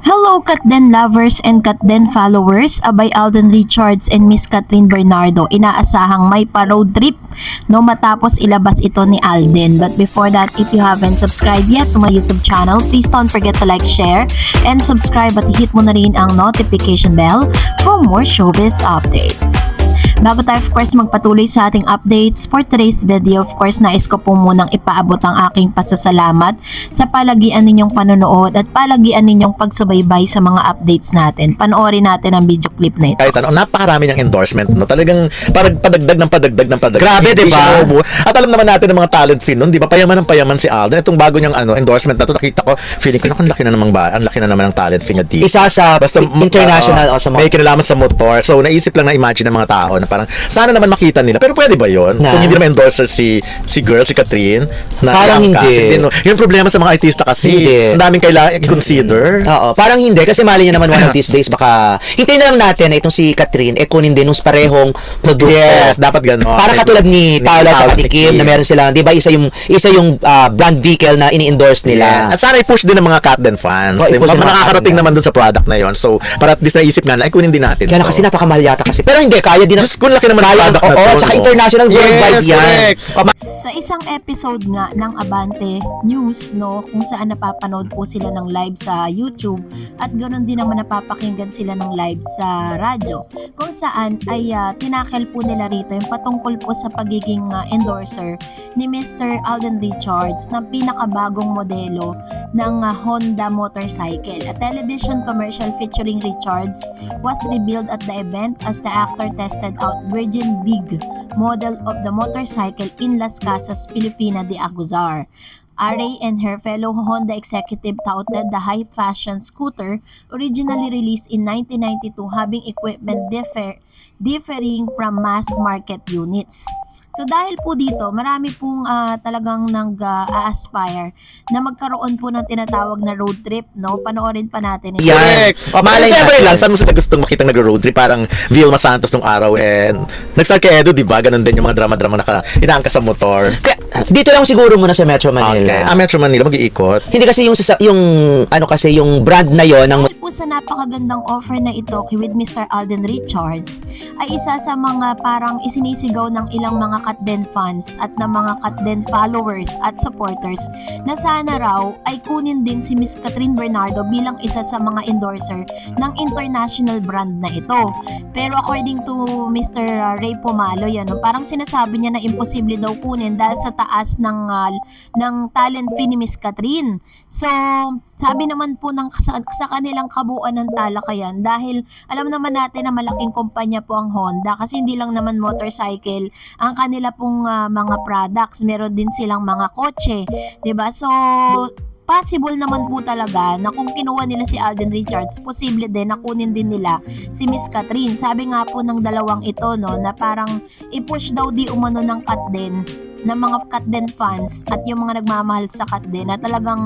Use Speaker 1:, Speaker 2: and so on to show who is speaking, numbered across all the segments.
Speaker 1: Hello, Katden lovers and Katden followers, abay Alden Richards and Miss Catherine Bernardo, inaasahang may pa-road trip no matapos ilabas ito ni Alden. But before that, if you haven't subscribed yet to my YouTube channel, please don't forget to like, share, and subscribe at hit mo na rin ang notification bell for more showbiz updates. Bago tayo of course magpatuloy sa ating updates for today's video, of course nais ko po munang ipaabot ang aking pasasalamat sa palagian ninyong panonood at palagian ninyong pagsubaybay sa mga updates natin. Panoorin natin ang video clip na ito.
Speaker 2: Kahit ano, napakarami niyang endorsement, no? Talagang parang padagdag ng padagdag ng padagdag.
Speaker 3: Grabe,
Speaker 2: Hindi
Speaker 3: di ba?
Speaker 2: siya nauubo. At alam naman natin ng mga talent fin nun, di ba? Payaman ng payaman si Alden. Itong bago niyang endorsement na to, nakita ko, feeling ko, ang laki na naman ba? Ang laki na naman ng talent fin niya dito.
Speaker 3: Isa sa international o sa
Speaker 2: may kinalaman sa motor. So, naisip lang na imagine ng mga tao na parang, sana naman makita nila. Pero pwede ba yun?
Speaker 3: Na.
Speaker 2: Kung hindi naman endorser si Catherine, na
Speaker 3: Parang hindi.
Speaker 2: No? Yung problema sa mga artista kasi,
Speaker 3: Hindi.
Speaker 2: ang daming kailangan i-consider.
Speaker 3: Oo, parang hindi kasi mali niya naman one of these days baka hintayin na lang natin na itong si Catherine kunin din ng parehong produkto.
Speaker 2: Yes, dapat gano'n.
Speaker 3: Para katulad ni Paula at ni Kim na meron silang, 'di ba, isa yung brand vehicle na ini-endorse nila.
Speaker 2: Yeah. At sana i-push din ng mga Catden fans.
Speaker 3: Oh, i-push ng mga
Speaker 2: Nakakarating
Speaker 3: Catden
Speaker 2: naman dun sa product na yon. So, para at least naisip nga na, ay kunin din natin.
Speaker 3: Kaya kasi napakamahal yata kasi. Pero hindi, kaya din.
Speaker 2: Diyos ko, laki naman
Speaker 3: kaya,
Speaker 2: product na to.
Speaker 3: Oo, tsaka international worldwide
Speaker 2: yes,
Speaker 3: yan.
Speaker 2: Correct.
Speaker 1: Sa isang episode nga ng Abante News, no, kung saan napapanood po sila ng live sa YouTube at ganoon din naman napapakinggan sila ng live sa radyo, kung saan ay tinakel po nila rito yung patungkol po sa pagiging endorser ni Mr. Alden Richards ng pinakabagong modelo ng Honda motorcycle. A television commercial featuring Richards was revealed at the event as the actor tested out Virgin Big model of the motorcycle in Las Casas, Pilipina de Aguzar. Aray and her fellow Honda executive touted the high fashion scooter originally released in 1992 having equipment differing from mass market units. So dahil po dito, marami pong talagang nag-aspire na magkaroon po ng tinatawag na road trip, no? Panoorin pa natin ito.
Speaker 2: Correct.
Speaker 3: Malay
Speaker 2: Siyempre
Speaker 3: natin.
Speaker 2: lang, saan mo sila gustong makitang nag-road trip? Parang Vilma Santos nung araw and nag-start kay Edo, di ba? Ganon din yung mga drama-drama na inaangka sa motor.
Speaker 3: Kaya, dito lang siguro muna sa Metro Manila.
Speaker 2: Okay. Metro Manila, mag-iikot.
Speaker 3: Hindi kasi yung brand na yon ng
Speaker 1: Dahil po sa napakagandang offer na ito with Mr. Alden Richards, ay isa sa mga parang isinisigaw ng ilang mga Katden fans at ng mga Katden followers at supporters na sana raw ay kunin din si Miss Catherine Bernardo bilang isa sa mga endorser ng international brand na ito. Pero according to Mr. Ray Pomalo, yan, parang sinasabi niya na imposible daw kunin dahil sa taas ng talent fee ni Miss Catherine. So, sabi naman po sa kanilang kabuuan ng talakayan, dahil alam naman natin na malaking kumpanya po ang Honda kasi hindi lang naman motorcycle ang kanila pong mga products, meron din silang mga kotse, 'di ba? So possible naman po talaga na kung kinuha nila si Alden Richards, posible din na kunin din nila si Miss Catherine. Sabi nga po ng dalawang ito, no, na parang i-push daw di umano ng Katden, ng mga Katden fans at yung mga nagmamahal sa Katden na talagang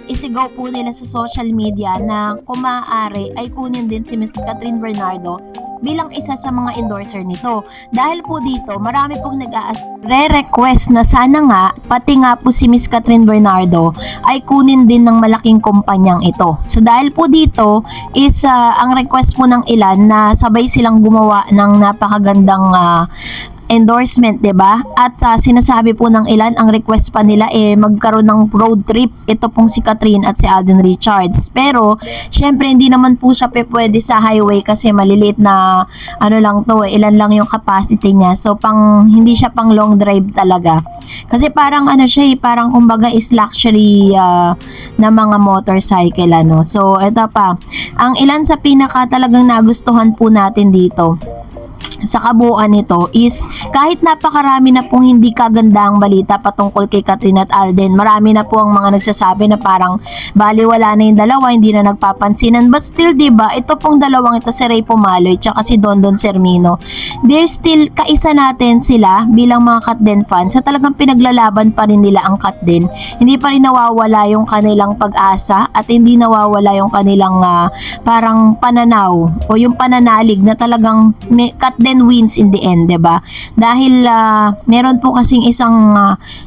Speaker 1: isigaw po nila sa social media na kung maaari ay kunin din si Miss Catherine Bernardo bilang isa sa mga endorser nito. Dahil po dito, marami pong nag-request na sana nga, pati nga po si Miss Catherine Bernardo ay kunin din ng malaking kumpanyang ito. So dahil po dito is ang request po ng ilan na sabay silang gumawa ng napakagandang endorsement, 'di ba? At sinasabi po ng ilan, ang request pa nila magkaroon ng road trip ito pong si Catherine at si Alden Richards. Pero syempre hindi naman po siya pwede sa highway kasi maliliit na lang to, ilan lang yung capacity niya. So hindi siya pang long drive talaga. Kasi parang siya parang kumbaga is luxury na mga motorcycle So ito pa, ang ilan sa pinaka talagang nagustuhan po natin dito sa kabuuan nito is kahit napakarami na pong hindi kagandang balita patungkol kay Catherine at Alden, marami na po ang mga nagsasabi na parang baliwala na yung dalawa, hindi na nagpapansinan, but still, diba, ito pong dalawang ito, si Ray Pomaloy tsaka si Dondon Sermino, they're still, kaisa natin sila bilang mga Katden fans sa talagang pinaglalaban pa rin nila ang Katden. Hindi pa rin nawawala yung kanilang pag-asa at hindi nawawala yung kanilang parang pananaw o yung pananalig na talagang Katden Alden wins in the end, 'di ba? Dahil meron po kasing isang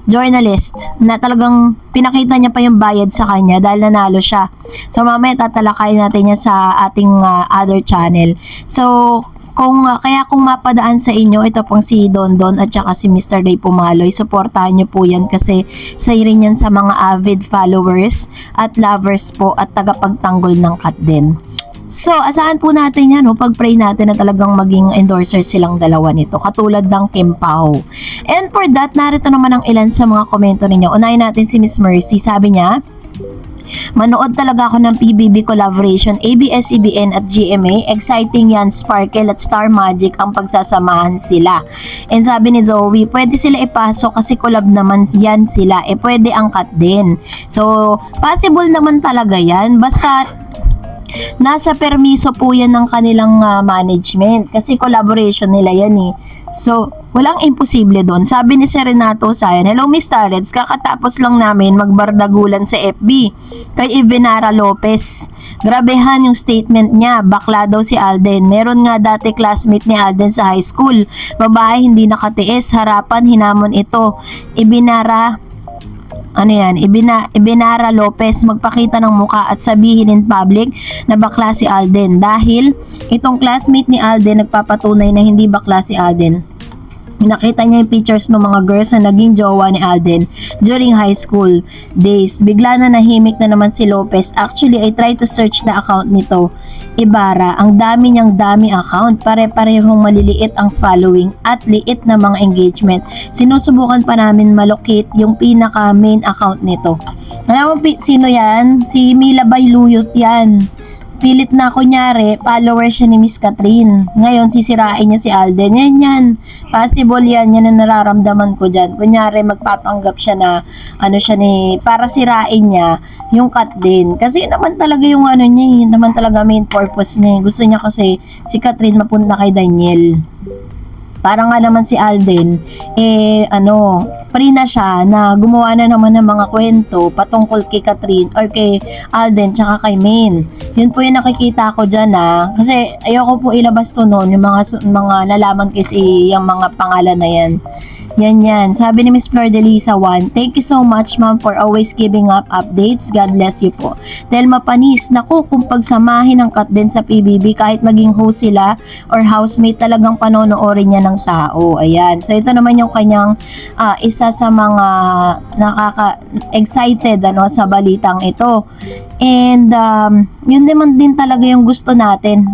Speaker 1: journalist na talagang pinakita niya pa yung bayad sa kanya dahil nanalo siya. So mamaya tatalakayin natin yan sa ating other channel. So kaya kung mapadaan sa inyo, ito pong si Don Don at saka si Mr. Ray Pumaloy, supportahan nyo po yan kasi say rin yan sa mga avid followers at lovers po at tagapagtanggol ng cut din. So, asahan po natin yan, pag-pray natin na talagang maging endorser silang dalawa nito, katulad ng Kim Pao. And for that, narito naman ang ilan sa mga komento ninyo. Unahin natin si Miss Mercy, sabi niya, manood talaga ako ng PBB collaboration, ABS-CBN at GMA. Exciting yan, Sparkle at Star Magic ang pagsasamahan sila. And sabi ni Zoe, pwede sila ipasok kasi collab naman yan sila. Pwede ang cut din. So, possible naman talaga yan. Basta, nasa permiso po yan ng kanilang management. Kasi collaboration nila yan eh. So, walang imposible doon. Sabi ni Serenato Sayan, hello Miss Tarets, kakatapos lang namin magbardagulan sa FB kay Ivenara Lopez. Grabehan yung statement niya, bakla daw si Alden. Meron nga dati classmate ni Alden sa high school. Babae hindi nakatiis, harapan hinamon ito. Ibenara Lopez, magpakita ng muka at sabihin in public na bakla si Alden dahil itong classmate ni Alden nagpapatunay na hindi bakla si Alden. Nakita niya yung pictures ng mga girls na naging jowa ni Alden during high school days. Bigla na nahimik na naman si Lopez. Actually, I tried to search na account nito. Ibarra, ang dami niyang dami account. Pare-parehong maliliit ang following at liit na mga engagement. Sinusubukan pa namin malocate yung pinaka main account nito. Alam mo sino yan? Si Mila Bayluyot yan. Pilit na kunyari, follower siya ni Miss Catherine. Ngayon, sisirain niya si Alden. Yan. Possible yan ang nararamdaman ko dyan. Kunyari, magpapanggap siya na, para sirain niya yung cut din. Kasi naman talaga yung niya, naman talaga main purpose niya. Gusto niya kasi si Catherine mapunta kay Daniel. Parang nga naman si Alden, free na siya na gumawa na naman ng mga kwento patungkol kay Catherine or kay Alden tsaka kay Maine. Yun po yung nakikita ko dyan kasi ayoko po ilabas to noon yung mga nalaman kasi yung mga pangalan na yan. Yan. Sabi ni Miss Flor de Lisa 1, thank you so much ma'am for always giving up updates. God bless you po. Telma Panis, naku, kung pagsamahin ang cut din sa PBB kahit maging host sila or housemate, talagang panonoorin niya ng tao. Ayan. So ito naman yung kanyang isa sa mga nakaka-excited sa balitang ito. And yun naman din talaga yung gusto natin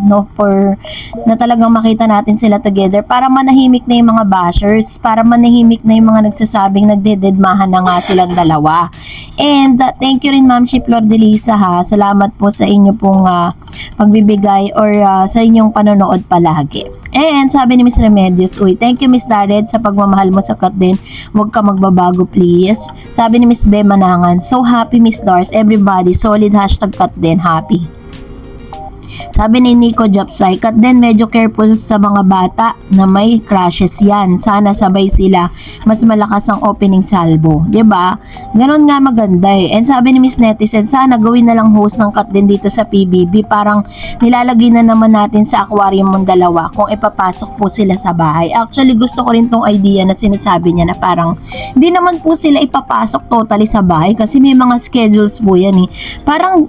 Speaker 1: na talagang makita natin sila together para manahimik na yung mga bashers, para manahimik na yung mga nagsasabing nagdededmahan na nga silang dalawa. And thank you rin Ma'am Flor de Lisa salamat po sa inyo pong pagbibigay or sa inyong panonood palagi. And sabi ni Miss Remedios, thank you Miss Dared sa pagmamahal mo sa cut din. Huwag ka magbabago please. Sabi ni Miss Be Manangan, so happy Miss Dars, everybody, solid #cut din, happy. Sabi ni Nico Japsay, cut din medyo careful sa mga bata na may crushes yan. Sana sabay sila. Mas malakas ang opening salvo. 'Di ba? Ganon nga maganda eh. And sabi ni Miss Netizen, sana gawin na lang host ng cut din dito sa PBB. Parang nilalagay na naman natin sa aquarium mong dalawa kung ipapasok po sila sa bahay. Actually, gusto ko rin tong idea na sinasabi niya na parang hindi naman po sila ipapasok totally sa bahay kasi may mga schedules po yan eh. Parang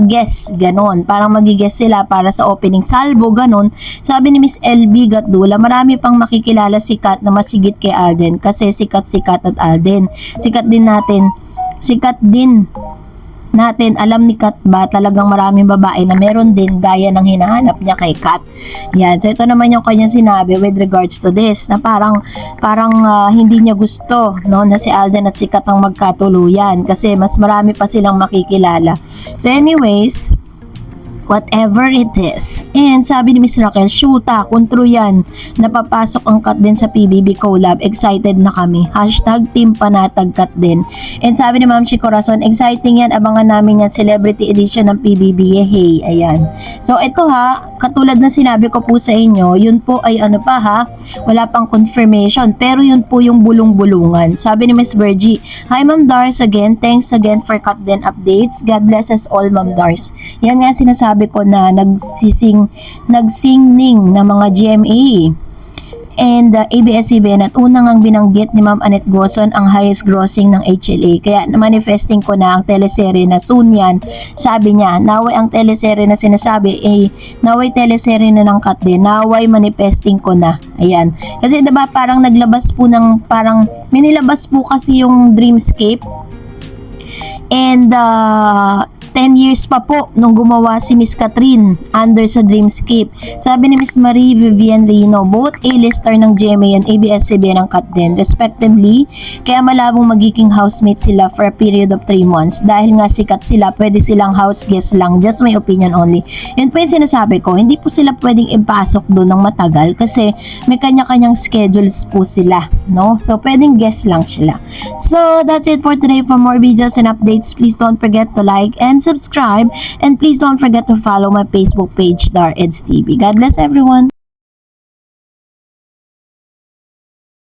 Speaker 1: guest, ganon. Parang magigess sila para sa opening salvo, ganon. Sabi ni Miss LB Gatdula, marami pang makikilala si Kat na masigit kay Alden kasi sikat at Alden. Sikat din natin, alam ni Kat ba talagang maraming babae na meron din gaya ng hinahanap niya kay Kat. Yan. So ito naman yung kanyang sinabi with regards to this na parang hindi niya gusto na si Alden at si Kat ang magkatuluyan kasi mas marami pa silang makikilala. So anyways, whatever it is. And sabi ni Miss Raquel, shoota, kung true yan, napapasok ang cut din sa PBB collab. Excited na kami. #team panatag cut din. And sabi ni Ma'am Chi Corazon, exciting yan, abangan namin yan, celebrity edition ng PBB. Hey, ayan. So ito katulad na sinabi ko po sa inyo, yun po ay wala pang confirmation, pero yun po yung bulong-bulungan. Sabi ni Miss Virgie, hi Ma'am Dars again, thanks again for cut din updates. God bless us all Ma'am Dars. Yan nga sinasabi sinasabi ko na nagsingning ng mga GMA and ABS-CBN at unang ang binanggit ni Ma'am Annette Gozon ang highest grossing ng HLA. Kaya manifesting ko na ang teleserye na soon yan. Sabi niya, naway ang teleserye na sinasabi, naway teleserye na ng cut din, naway manifesting ko na. Ayan. Kasi diba parang naglabas po ng, parang minilabas po kasi yung Dreamscape and 10 years pa po nung gumawa si Miss Catherine under sa Dreamscape. Sabi ni Miss Marie Vivian Rino, both A-lister ng GMA and ABS-CBN ang cut din, respectively. Kaya malabong magiging housemate sila for a period of 3 months. Dahil nga sikat sila, pwede silang house guest lang. Just my opinion only. Yun po yung sinasabi ko, hindi po sila pwedeng ipasok doon ng matagal kasi may kanya-kanyang schedules po sila, no? So, pwedeng guest lang sila. So, that's it for today. For more videos and updates, please don't forget to like and subscribe, and please don't forget to follow my Facebook page, Dar Eds TV. God bless everyone.